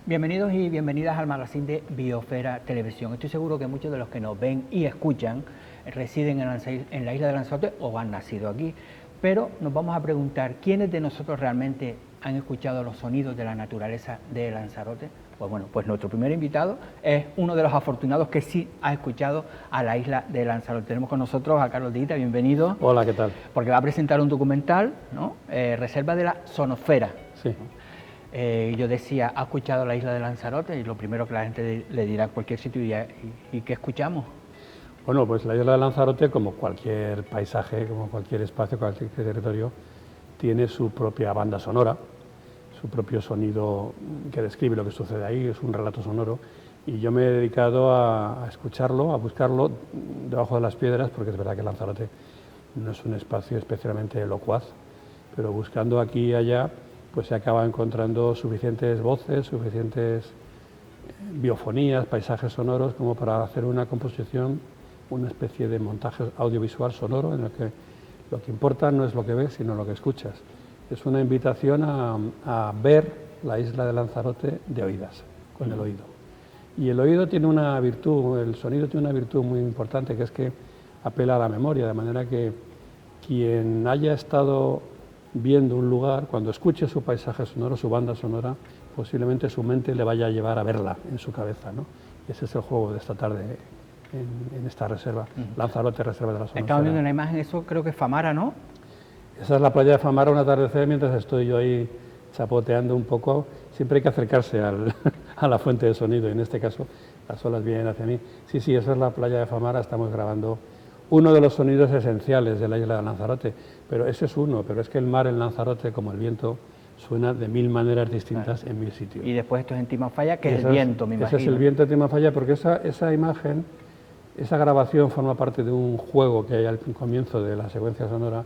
Bienvenidos y bienvenidas al magazine de Biosfera Televisión. Estoy seguro que muchos de los que nos ven y escuchan residen en la isla de Lanzarote o han nacido aquí, pero nos vamos a preguntar quiénes de nosotros realmente han escuchado los sonidos de la naturaleza de Lanzarote. Pues bueno, pues nuestro primer invitado es uno de los afortunados que sí ha escuchado a la isla de Lanzarote. Tenemos con nosotros a Carlos Dita, bienvenido. Hola, ¿qué tal? Porque va a presentar un documental, ¿no? Reserva de la Sonosfera. Sí. Yo decía, ha escuchado la isla de Lanzarote y lo primero que la gente le dirá en cualquier sitio y ¿qué escuchamos? Bueno, pues la isla de Lanzarote, como cualquier paisaje, como cualquier espacio, cualquier territorio, tiene su propia banda sonora, su propio sonido que describe lo que sucede ahí, es un relato sonoro, y yo me he dedicado a escucharlo, a buscarlo debajo de las piedras, porque es verdad que Lanzarote no es un espacio especialmente locuaz, pero buscando aquí y allá, pues se acaba encontrando suficientes voces, suficientes biofonías, paisajes sonoros, como para hacer una composición, una especie de montaje audiovisual sonoro, en el que lo que importa no es lo que ves, sino lo que escuchas. Es una invitación a ver la isla de Lanzarote de oídas, con el oído. Y el oído tiene una virtud, el sonido tiene una virtud muy importante, que es que apela a la memoria, de manera que quien haya estado viendo un lugar, cuando escuche su paisaje sonoro, su banda sonora, posiblemente su mente le vaya a llevar a verla en su cabeza, ¿no? Ese es el juego de esta tarde en esta reserva, Lanzarote, Reserva de la Sonosfera. Estamos viendo en la imagen, eso creo que es Famara, ¿no? Esa es la playa de Famara, un atardecer, mientras estoy yo ahí chapoteando un poco. Siempre hay que acercarse a la fuente de sonido, y en este caso las olas vienen hacia mí. Sí, esa es la playa de Famara, estamos grabando uno de los sonidos esenciales de la isla de Lanzarote, pero ese es uno, pero es que el mar en Lanzarote, como el viento, suena de mil maneras distintas en mil sitios. Y después esto es en Timafalla, que es el viento, me imagino. Ese es el viento de Timafalla, porque esa imagen, esa grabación forma parte de un juego que hay al comienzo de la secuencia sonora.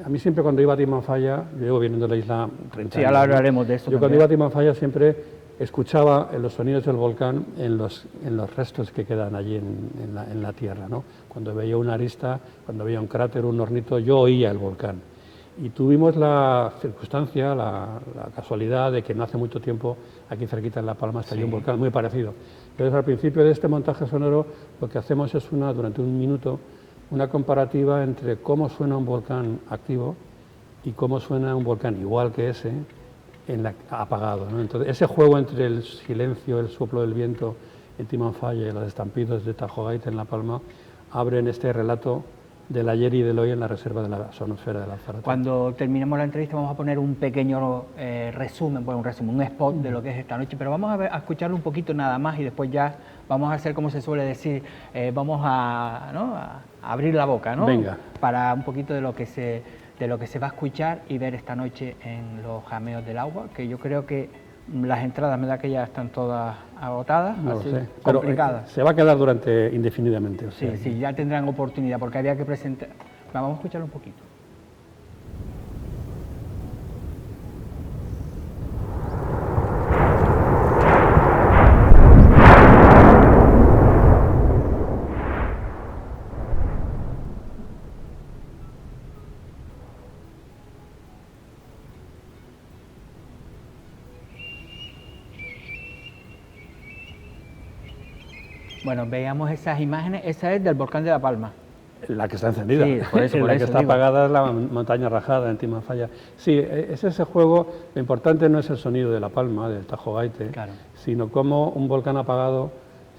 A mí siempre cuando iba a Timafalla, yo llevo viniendo a la isla 30 años. Sí, ahora hablaremos de eso. Yo cuando iba a Timafalla siempre escuchaba los sonidos del volcán en los restos que quedan allí en la tierra, ¿no? Cuando veía una arista, cuando veía un cráter, un hornito, yo oía el volcán. Y tuvimos la circunstancia, la casualidad de que no hace mucho tiempo, aquí cerquita en La Palma, estalló un volcán muy parecido. Entonces, al principio de este montaje sonoro, lo que hacemos es durante un minuto, una comparativa entre cómo suena un volcán activo y cómo suena un volcán igual que ese, apagado, ¿no? Entonces, ese juego entre el silencio, el soplo del viento en Timafalla y los estampidos de Tajo Gaita en La Palma abren este relato del ayer y del hoy en la reserva de la Sonosfera de Lanzarote. Cuando terminemos la entrevista vamos a poner un pequeño resumen, un spot de lo que es esta noche, pero vamos a escucharlo un poquito nada más y después ya vamos a hacer, como se suele decir, vamos a abrir la boca, ¿no? Venga. Para un poquito de lo que se va a escuchar y ver esta noche en los jameos del agua, que yo creo que las entradas me da que ya están todas agotadas, no así, lo sé, complicadas. Pero se va a quedar durante indefinidamente. O sea, sí, ya tendrán oportunidad, porque había que presentar. Vamos a escucharlo un poquito. Bueno, veamos esas imágenes. Esa es del volcán de La Palma. La que está encendida. Sí, por eso la que está digo. apagada es la montaña rajada en Timafalla. Sí, es ese juego. Lo importante no es el sonido de La Palma, del Tajo Gaita, claro, sino cómo un volcán apagado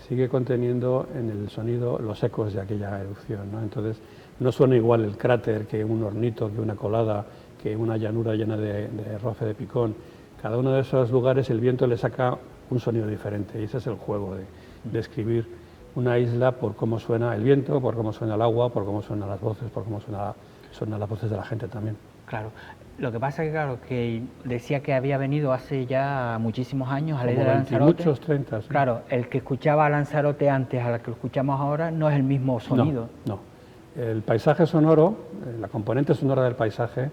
sigue conteniendo en el sonido los ecos de aquella erupción, ¿no? Entonces, no suena igual el cráter que un hornito, que una colada, que una llanura llena de roce de picón. Cada uno de esos lugares el viento le saca un sonido diferente, y ese es el juego de escribir una isla por cómo suena el viento, por cómo suena el agua, por cómo suenan las voces, por cómo suenan las voces de la gente también. Claro. Lo que pasa es que, claro, que decía que había venido hace ya muchísimos años a la isla de Lanzarote. Muchos 30, sí. Claro, el que escuchaba a Lanzarote antes a la que lo escuchamos ahora no es el mismo sonido. No. El paisaje sonoro, la componente sonora del paisaje,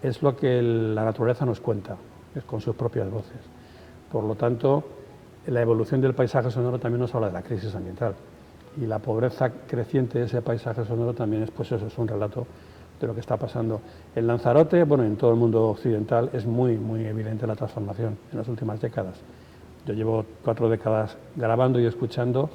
es lo que la naturaleza nos cuenta, es con sus propias voces. Por lo tanto, la evolución del paisaje sonoro también nos habla de la crisis ambiental. Y la pobreza creciente de ese paisaje sonoro también es, pues eso, es un relato de lo que está pasando. En Lanzarote, bueno, en todo el mundo occidental, es muy evidente la transformación en las últimas décadas. Yo llevo 4 décadas grabando y escuchando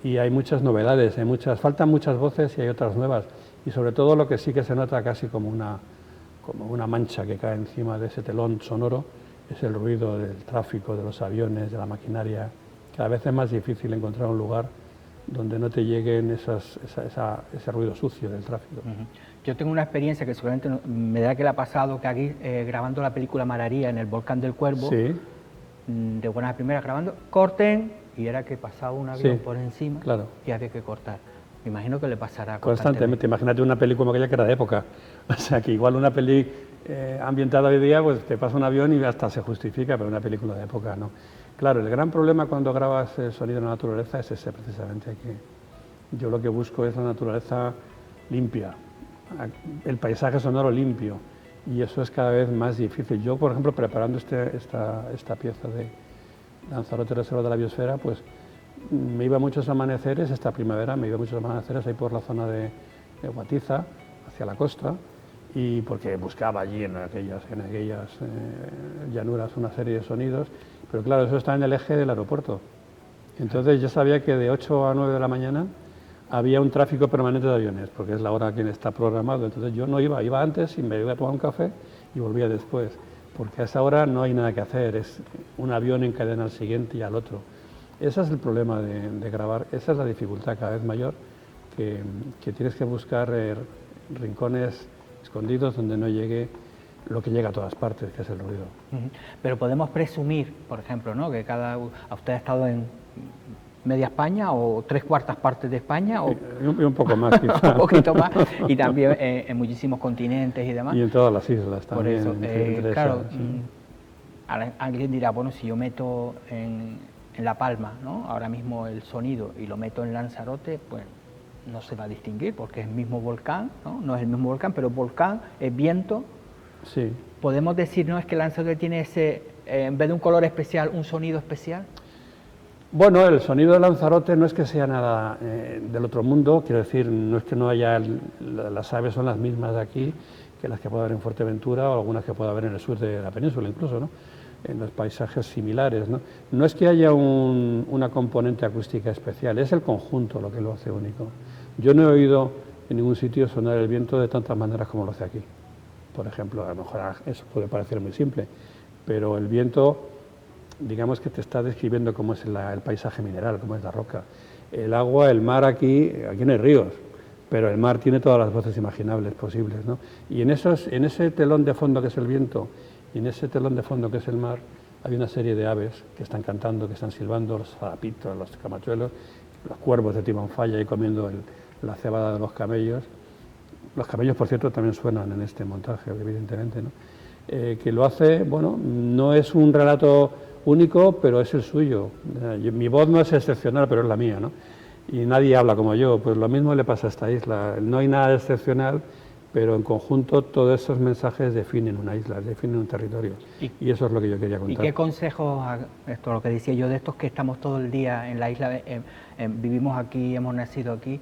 y hay muchas novedades, faltan muchas voces y hay otras nuevas. Y sobre todo lo que sí que se nota casi como una mancha que cae encima de ese telón sonoro es el ruido del tráfico, de los aviones, de la maquinaria. Cada vez es más difícil encontrar un lugar donde no te lleguen ese ruido sucio del tráfico. Yo tengo una experiencia que seguramente me da que le ha pasado, que aquí grabando la película Mararía en el Volcán del Cuervo, sí. De buenas a primeras grabando, corten, y era que pasaba un avión por encima, claro. Y había que cortar. Me imagino que le pasará constantemente. Imagínate una película como aquella que era de época. O sea, que igual una peli ambientada hoy día, pues te pasa un avión y hasta se justifica, pero una película de época no. Claro, el gran problema cuando grabas el sonido de la naturaleza es ese, precisamente, que yo lo que busco es la naturaleza limpia, el paisaje sonoro limpio, y eso es cada vez más difícil. Yo, por ejemplo, preparando esta pieza de Lanzarote, Reserva de la Biosfera, pues me iba a muchos amaneceres, esta primavera me iba a muchos amaneceres ahí por la zona de Guatiza, hacia la costa, y porque buscaba allí en aquellas llanuras una serie de sonidos, pero claro, eso está en el eje del aeropuerto. Entonces yo sabía que de 8 a 9 de la mañana había un tráfico permanente de aviones, porque es la hora que está programado. Entonces yo no iba antes y me iba a tomar un café y volvía después, porque a esa hora no hay nada que hacer, es un avión encadena al siguiente y al otro. Ese es el problema de grabar, esa es la dificultad cada vez mayor, que tienes que buscar rincones escondidos donde no llegue lo que llega a todas partes, que es el ruido. Pero podemos presumir, por ejemplo, ¿no?, que usted ha estado en media España o 3/4 partes de España, o y un poco más, quizá. un poquito más, y también en muchísimos continentes y demás. Y en todas las islas también. Por eso, claro, alguien dirá, bueno, si yo meto en La Palma, ¿no?, ahora mismo el sonido, y lo meto en Lanzarote, pues no se va a distinguir, porque es el mismo volcán, ¿no? No es el mismo volcán, pero volcán, es viento. Sí. ¿Podemos decir, no, es que Lanzarote tiene ese, en vez de un color especial, un sonido especial? Bueno, el sonido de Lanzarote no es que sea nada del otro mundo, quiero decir, no es que no haya, las aves son las mismas de aquí que las que puede haber en Fuerteventura o algunas que puede haber en el sur de la península incluso, ¿no?, en los paisajes similares, ¿no? No es que haya una componente acústica especial, es el conjunto lo que lo hace único. Yo no he oído en ningún sitio sonar el viento de tantas maneras como lo hace aquí. Por ejemplo, a lo mejor eso puede parecer muy simple, pero el viento, digamos que te está describiendo cómo es el paisaje mineral, cómo es la roca. El agua, el mar aquí no hay ríos, pero el mar tiene todas las voces imaginables posibles, ¿no? Y en ese telón de fondo que es el viento y en ese telón de fondo que es el mar, hay una serie de aves que están cantando, que están silbando, los zarapitos, los camachuelos, los cuervos de Timanfaya y comiendo la cebada de los camellos. Los camellos, por cierto, también suenan en este montaje, evidentemente, ¿no? Que lo hace, bueno, no es un relato único, pero es el suyo. Mi voz no es excepcional, pero es la mía, ¿no? Y nadie habla como yo, pues lo mismo le pasa a esta isla. No hay nada excepcional, pero en conjunto todos esos mensajes definen una isla, definen un territorio. Y eso es lo que yo quería contar. ¿Y qué consejos, esto lo que decía yo, de estos que estamos todo el día en la isla, vivimos aquí, hemos nacido aquí,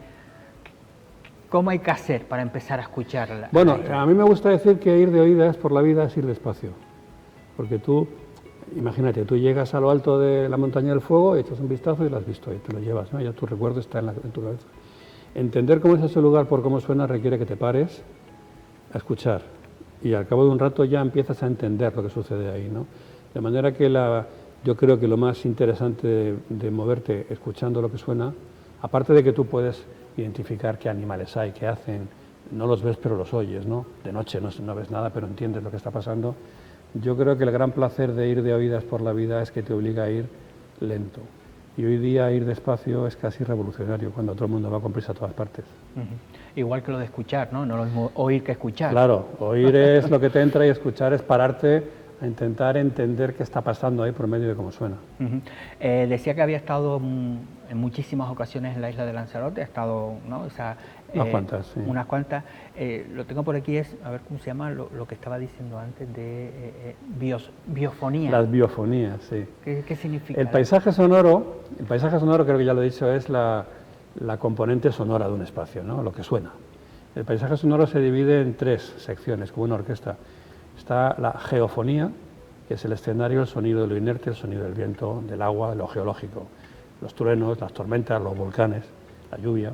cómo hay que hacer para empezar a escucharla? Bueno, a mí me gusta decir que ir de oídas por la vida es ir despacio, porque tú, imagínate, tú llegas a lo alto de la montaña del fuego, echas un vistazo y lo has visto y te lo llevas, ¿no? Ya tu recuerdo está en tu cabeza. Entender cómo es ese lugar por cómo suena requiere que te pares a escuchar y al cabo de un rato ya empiezas a entender lo que sucede ahí, ¿no? De manera que yo creo que lo más interesante de moverte escuchando lo que suena, aparte de que tú puedes identificar qué animales hay, qué hacen, no los ves pero los oyes, ¿no? De noche no ves nada pero entiendes lo que está pasando. Yo creo que el gran placer de ir de oídas por la vida es que te obliga a ir lento. Y hoy día ir despacio es casi revolucionario, cuando todo el mundo va con prisa a todas partes. Igual que lo de escuchar, ¿no? No lo mismo oír que escuchar. Claro, oír es lo que te entra y escuchar es pararte a intentar entender qué está pasando ahí por medio de cómo suena. Decía que había estado en muchísimas ocasiones en la isla de Lanzarote, ha estado, ¿no? Unas cuantas, sí. Unas cuantas. Lo tengo por aquí, es, a ver cómo se llama, lo que estaba diciendo antes de biofonía. Las biofonías, sí. ¿Qué significa? El paisaje sonoro creo que ya lo he dicho, es la componente sonora de un espacio, ¿no? Lo que suena. El paisaje sonoro se divide en 3 secciones, como una orquesta. Está la geofonía, que es el escenario, el sonido de lo inerte, el sonido del viento, del agua, de lo geológico, los truenos, las tormentas, los volcanes, la lluvia.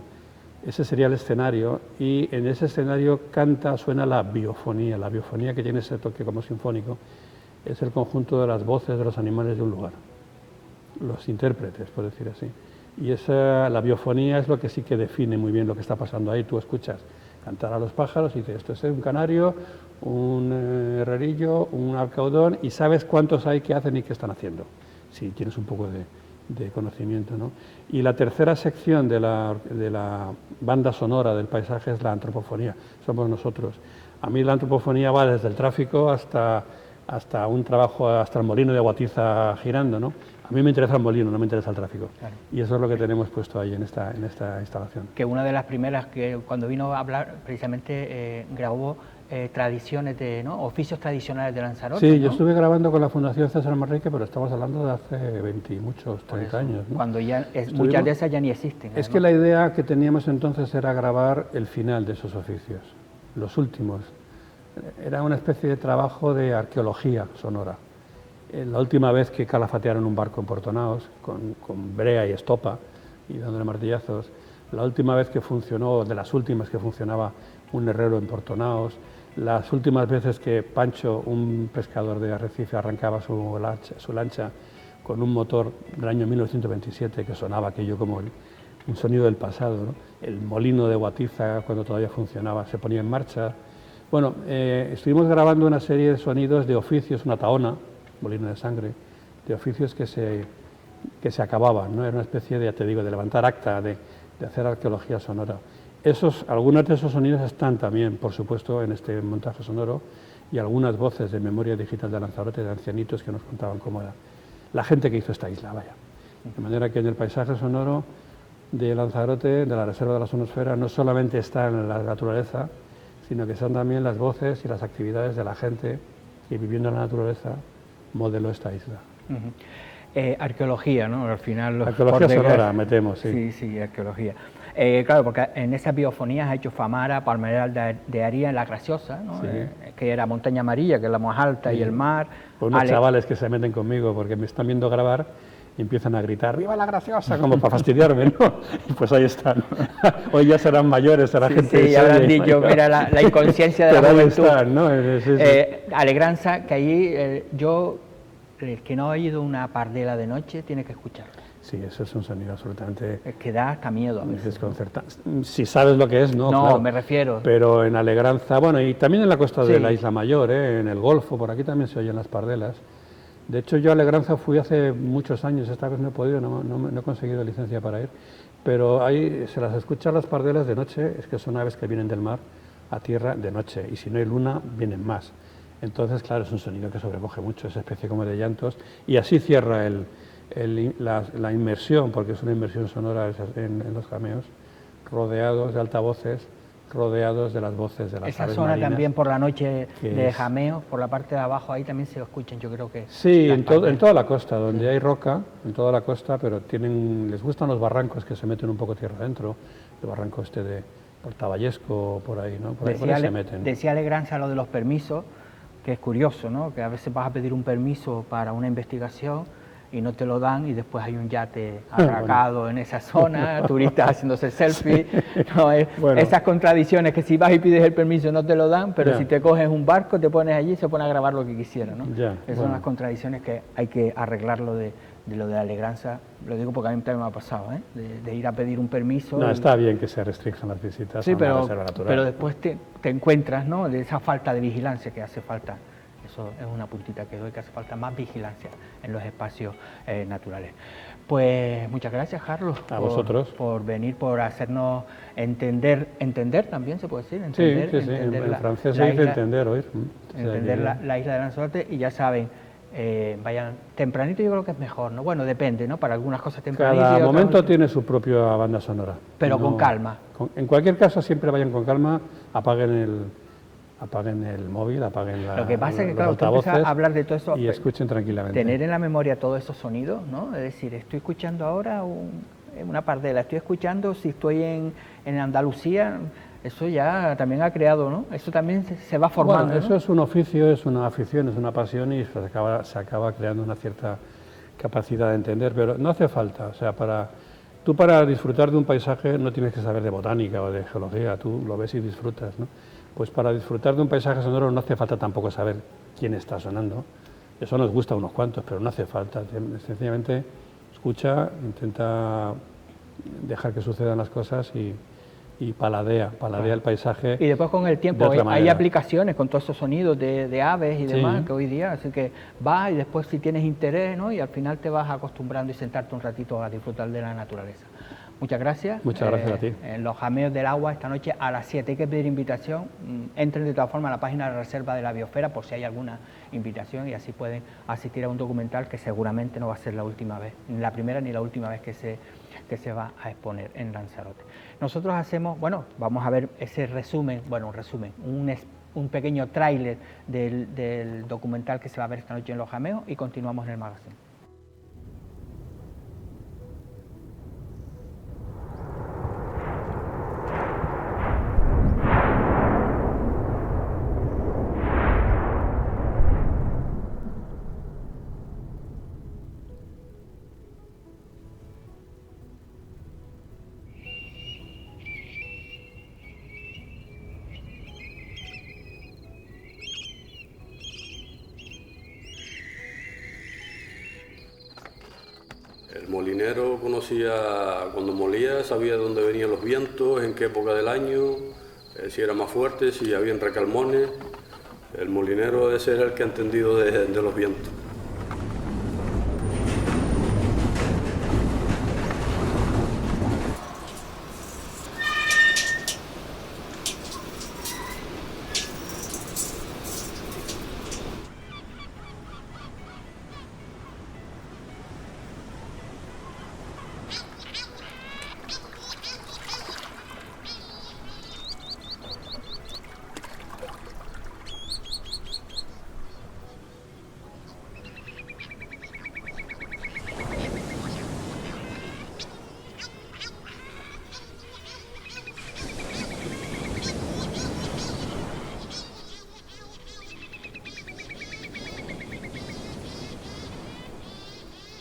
Ese sería el escenario, y en ese escenario suena la biofonía. La biofonía, que tiene ese toque como sinfónico, es el conjunto de las voces de los animales de un lugar, los intérpretes, por decir así. Y la biofonía es lo que sí que define muy bien lo que está pasando ahí. Tú escuchas cantar a los pájaros y dices, esto es un canario, un herrerillo, un alcaudón, y sabes cuántos hay que hacen y qué están haciendo, si tienes un poco de conocimiento, ¿no? Y la tercera sección de la banda sonora del paisaje es la antropofonía, somos nosotros. A mí la antropofonía va desde el tráfico hasta un trabajo, hasta el molino de Guatiza girando, ¿no? A mí me interesa el molino, no me interesa el tráfico. Claro. Y eso es lo que tenemos puesto ahí en esta instalación. Que una de las primeras que cuando vino a hablar precisamente grabó tradiciones ¿no? Oficios tradicionales de Lanzarote. Sí, ¿no? yo estuve grabando con la Fundación César Manrique, pero estamos hablando de hace 20 y muchos, 30 años, ¿no? Cuando ya muchas de esas ya ni existen. Es que la idea que teníamos entonces era grabar el final de esos oficios, los últimos. Era una especie de trabajo de arqueología sonora. La última vez que calafatearon un barco en Puerto Naos, con brea y estopa, y dándole martillazos, la última vez que funcionó, de las últimas que funcionaba un herrero en Puerto Naos, las últimas veces que Pancho, un pescador de Arrecife, arrancaba su lancha con un motor del año 1927, que sonaba aquello como un sonido del pasado, ¿no? El molino de Guatiza, cuando todavía funcionaba, se ponía en marcha. Bueno, estuvimos grabando una serie de sonidos de oficios, una taona, molino de sangre, de oficios que se acababan, ¿no? Era una especie de, ya te digo, de levantar acta, de hacer arqueología sonora. Algunos de esos sonidos están también, por supuesto, en este montaje sonoro, y algunas voces de memoria digital de Lanzarote, de ancianitos que nos contaban cómo era la gente que hizo esta isla, vaya. De manera que en el paisaje sonoro de Lanzarote, de la Reserva de la Sonosfera, no solamente está en la naturaleza, sino que son también las voces y las actividades de la gente que, viviendo en la naturaleza, modeló esta isla. Arqueología, ¿no? Al final arqueología sonora metemos, sí. Sí, arqueología. Claro, porque en esas biofonías ha hecho Famara, Palmeral de Aría, en La Graciosa, ¿no? Sí. Que era Montaña Amarilla, que es la más alta, sí. Y el mar. Unos chavales que se meten conmigo porque me están viendo grabar y empiezan a gritar ¡Viva La Graciosa! Como para fastidiarme, ¿no? Y pues ahí están. Hoy ya serán mayores, será gente... Sí, habrán dicho, mira la inconsciencia de la juventud. Están, ¿no? Alegranza, que allí el que no ha oído una pardela de noche tiene que escucharlo. Sí, eso es un sonido absolutamente... Es que da hasta miedo a veces. Desconcertante. Si sabes lo que es, ¿no? No, claro. Me refiero. Pero en Alegranza, bueno, y también en la costa de la Isla Mayor, en el Golfo, por aquí también se oyen las pardelas. De hecho, yo a Alegranza fui hace muchos años, esta vez no he podido, no he conseguido licencia para ir, pero ahí se las escuchan las pardelas de noche, es que son aves que vienen del mar a tierra de noche, y si no hay luna, vienen más. Entonces, claro, es un sonido que sobrecoge mucho, esa especie como de llantos, y así cierra la inmersión, porque es una inmersión sonora en los jameos, rodeados de altavoces, rodeados de las voces de las esa aves zona marinas, por la noche de jameos, por la parte de abajo, ahí también se escuchan, yo creo que... Sí, en toda la costa, donde hay roca, en toda la costa, pero les gustan los barrancos que se meten un poco tierra adentro, el barranco de Portaballesco, por ahí, ¿no? Por ahí se meten. Decía Alegranza lo de los permisos, que es curioso, ¿no? Que a veces vas a pedir un permiso para una investigación y no te lo dan, y después hay un yate atracado en esa zona, turistas haciéndose selfie, ¿no? Esas contradicciones, que si vas y pides el permiso no te lo dan, pero si te coges un barco, te pones allí y se pone a grabar lo que quisiera, ¿no? Esas son las contradicciones que hay que arreglarlo de lo de Alegranza. Lo digo porque a mí también me ha pasado, de ir a pedir un permiso. No, está bien que se restrinjan las visitas sí, a una reserva natural. pero después te encuentras, ¿no? De esa falta de vigilancia que hace falta. eso es una puntita que doy, que hace falta más vigilancia en los espacios naturales. Pues muchas gracias, Carlos, a vosotros por venir, por hacernos entender también, se puede decir, entender en francés se dice entender, oír. Entender la isla de Lanzarote, y ya saben, vayan tempranito, yo creo que es mejor, ¿no? Bueno, depende, ¿no? Para algunas cosas tempranito. Cada momento tiene su propia banda sonora. Pero con calma. En cualquier caso, siempre vayan con calma, apaguen el móvil, apaguen Lo que pasa es que, claro, los usted empieza altavoces a hablar de todo eso y escuchen tranquilamente. Tener en la memoria todos esos sonidos, ¿no? Es decir, estoy escuchando ahora una pardela, estoy escuchando si estoy en Andalucía, eso ya también ha creado, ¿no? Eso también se va formando. Bueno, eso, ¿no? Es un oficio, es una afición, es una pasión, y se acaba creando una cierta capacidad de entender, pero no hace falta, o sea, tú para disfrutar de un paisaje no tienes que saber de botánica o de geología, tú lo ves y disfrutas, ¿no? Pues para disfrutar de un paisaje sonoro no hace falta tampoco saber quién está sonando. Eso nos gusta a unos cuantos, pero no hace falta. Sencillamente escucha, intenta dejar que sucedan las cosas y paladea el paisaje. Y después con el tiempo hay aplicaciones con todos esos sonidos de aves y demás, que hoy día, así que vas y después si tienes interés, ¿no? Y al final te vas acostumbrando y sentarte un ratito a disfrutar de la naturaleza. Muchas gracias. Muchas gracias a ti. En los jameos del agua esta noche a las 7 hay que pedir invitación. Entren de todas formas a la página de reserva de la biosfera por si hay alguna invitación, y así pueden asistir a un documental que seguramente no va a ser la última vez, ni la primera ni la última vez que se va a exponer en Lanzarote. Nosotros hacemos, bueno, vamos a ver ese resumen, un pequeño tráiler del documental que se va a ver esta noche en los jameos, y continuamos en el magazine. El molinero conocía, cuando molía, sabía dónde venían los vientos, en qué época del año, si era más fuerte, si había recalmones. El molinero ese era el que ha entendido de los vientos.